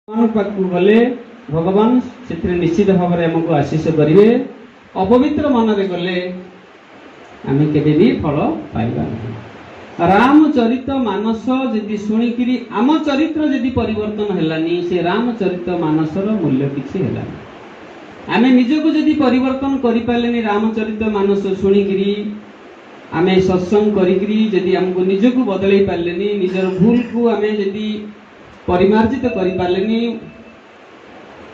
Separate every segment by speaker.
Speaker 1: पाखु गले भगवान से निश्चित भाव में आमको आशीष करेंगे। अपवित्र मन रे गले आम केबे भी फल पाइबा नहीं। रामचरित मानस जदि शुणिकी आम चरित्र जदि परिवर्तन हेलानी से रामचरित मानसर मूल्य किसी हेलानी। आम निजको जदि परिवर्तन करि पालेनी रामचरित मानस शुणिकी आम सत्संग करी जदि आमको निजको बदल पारेनी निजर भूल को आम जदि परिमार्जित करि पारलेनी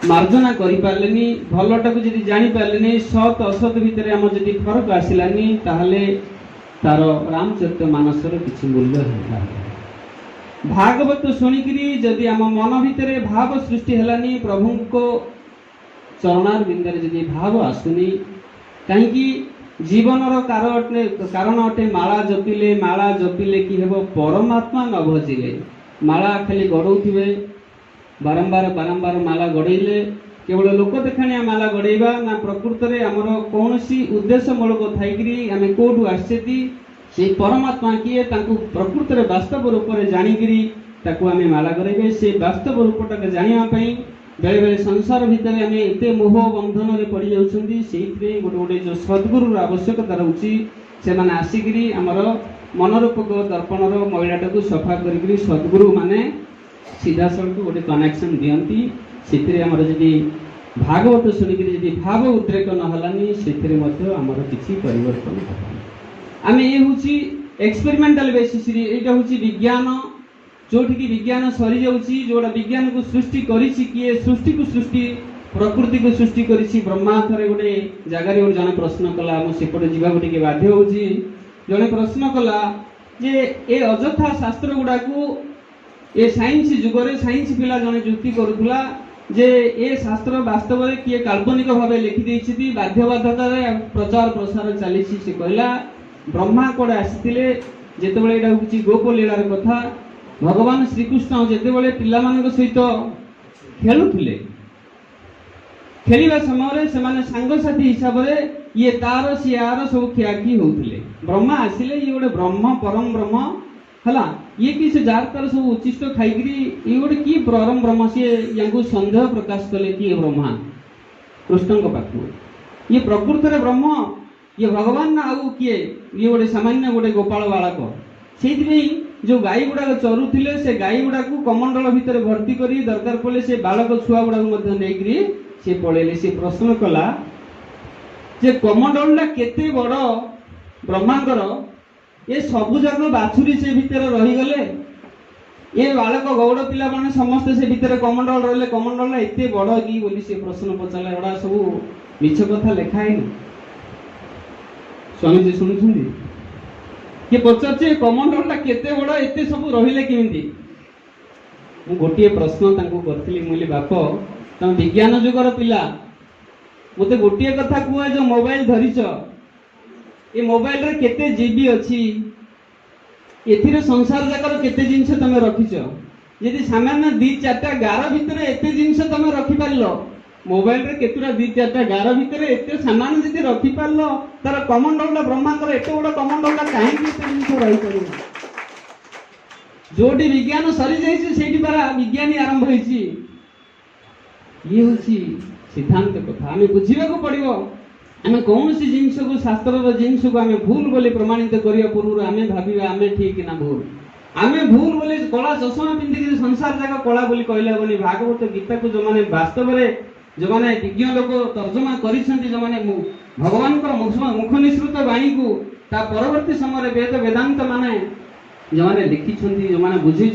Speaker 1: मार्जना करि पारलेनी भलटा को जदि जानि पारलेनी सत असत भितर आम जदि फरक आसिलानी ताहले तार रामचरित मानसर किछि मूल्य होला। भागवत शुणिकी जदि आम मन भितर भाव सृष्टि हेलानी प्रभु को चरणार बिंदरे जदि भाव आसुनी कहीं जीवनर कारण अटे माला जपिले कि हेबो परमात्मा न भजिले माला खाली गड़ौथिबे बारंबार माला गड़ेले केवल लोक देखाणिया माला गड़ेबा ना प्रकृत रे हमर कोनोसी उद्देश्य मूलक थाइकरी आमे कोठु आछेती से परमात्मा किए ताकू प्रकृत रे वास्तव रूप रे जानिकरी ताकू आमे माला गड़ेबे से वास्तव रूपटा के जानिया पई बेले बेले संसार भितर आमे एते मोह बंधन रे पड़ी जाउछंदी सेइत्रे गोटे गोटे जो सद्गुरु आवश्यकता रहउची से माने आसीकरी हमर मनोरूपक दर्पणर मैलाटा को सफा करी सद्गुरु माने सीधा सड़क गोटे कनेक्शन दियंती से आमर जदि भागवत शुणिक जदि भाव उद्रेक नहलानी से आमर किसी परिवर्तन आम ये हूँ एक्सपेरिमेंटाल बेसिस यहाँ हूँ विज्ञान जोटि विज्ञान सरी जाऊँगी जोड़ा विज्ञान को सृष्टि करी किए सृष्टि को सृष्टि प्रकृति को सृष्टि करी ब्रह्मा थे गोटे जगार जन प्रश्न कला मुझे जावाक बाध्य होची जने प्रश्न कला जे ए अजथा शास्त्र गुड़ा को ए साइंस जुगरे साइंस पिला जने जुक्ति करुला जे ए शास्त्र वास्तव में किए काल्पनिक भाव लिखि देछि बाध्यबाध्यता प्रचार प्रसार चली से कहला ब्रह्मा कोड़े आसीथिले जेतेबेले एटा होछि गोप लीलार कथा भगवान श्रीकृष्ण जेतेबेले पिला मानक सहित खेलुथिले खेलिबा समय से माने सांगसाथी हिसाब रे ये तार सी यार सब खियाखी होउथिले ब्रह्मा आसिले ये गोटे ब्रह्म परम ब्रह्म हला ये कि से जार तार सब उच्चिष्ट खाइकरी ये गोटे की परम ब्रह्म से यांगु संदेह प्रकाश कले कि ब्रह्मा कृष्ण को पाखु ये प्रकृत रे ब्रह्म ये भगवान ना आउ किए ये गोटे सामान्य गोटे गोपाल बालक सेइथि जो गाई गुड़ा चरुथिले से गाई गुड़ा को कमंडल भितर भर्ती करी दरकार पड़े से बालक छुआ गुड़ा को नेकरी से पड़ेले से प्रश्न कला जे कमंडलटा केते बड़ ब्रह्मांडर ये सबु जाक बाछुरी से भितर रही गले ये बालक गौड़ पिला माने समस्त से भितर कमंडल रहले कमंडल एते बड़ की बोली से प्रश्न पचाला एडा सब मिछ कथा लिखा है स्वामी जी सुनुछुंदी के पचारचे कमंडलटा केते बड़ एते सब रहिले किमिति मु गोटिए प्रश्न तांको करथिली मुली बाप तुम विज्ञान जुगर पिला मते गोटे कथा कह जो मोबाइल धरिच ये मोबाइल रे केते जीबी अच्छी एथिरे संसार जाकर केते जिनस तमे रखिच यदि सामान्य 2-4टा गार भितर एते जिनस तमे रखि पारलो मोबाइल रे केतुरा 2-4टा गार भितर एते सामान जदि रखि पारलो तार कमंडलटा ब्रह्मांडर एते बड़ कमंडलटा काहे कि एते जिनस रहि पारलो जोटी विज्ञान सरी जाइछि सेठी पारा विज्ञानी आरंभ होइछि ये हूँ सिद्धांत कथा आम बुझा पड़ो आम कौन सी जिनस को शास्त्र जिनस को आम भूल बोली प्रमाणित करने पूर्व आम भाव आम ठीक ना भूल आम भूल बोले कला चषमा पिंधिक संसार जाक कला बोली कहले हेनी भागवत गीता को जो मैंने वास्तव में जो मैंने विज्ञ लोक तर्जमा कर जो मैंने भगवान मुख निसृत वाणी को ता परवर्ती समय वेद वेदांत माने जो मैंने लिखी जो मैंने बुझे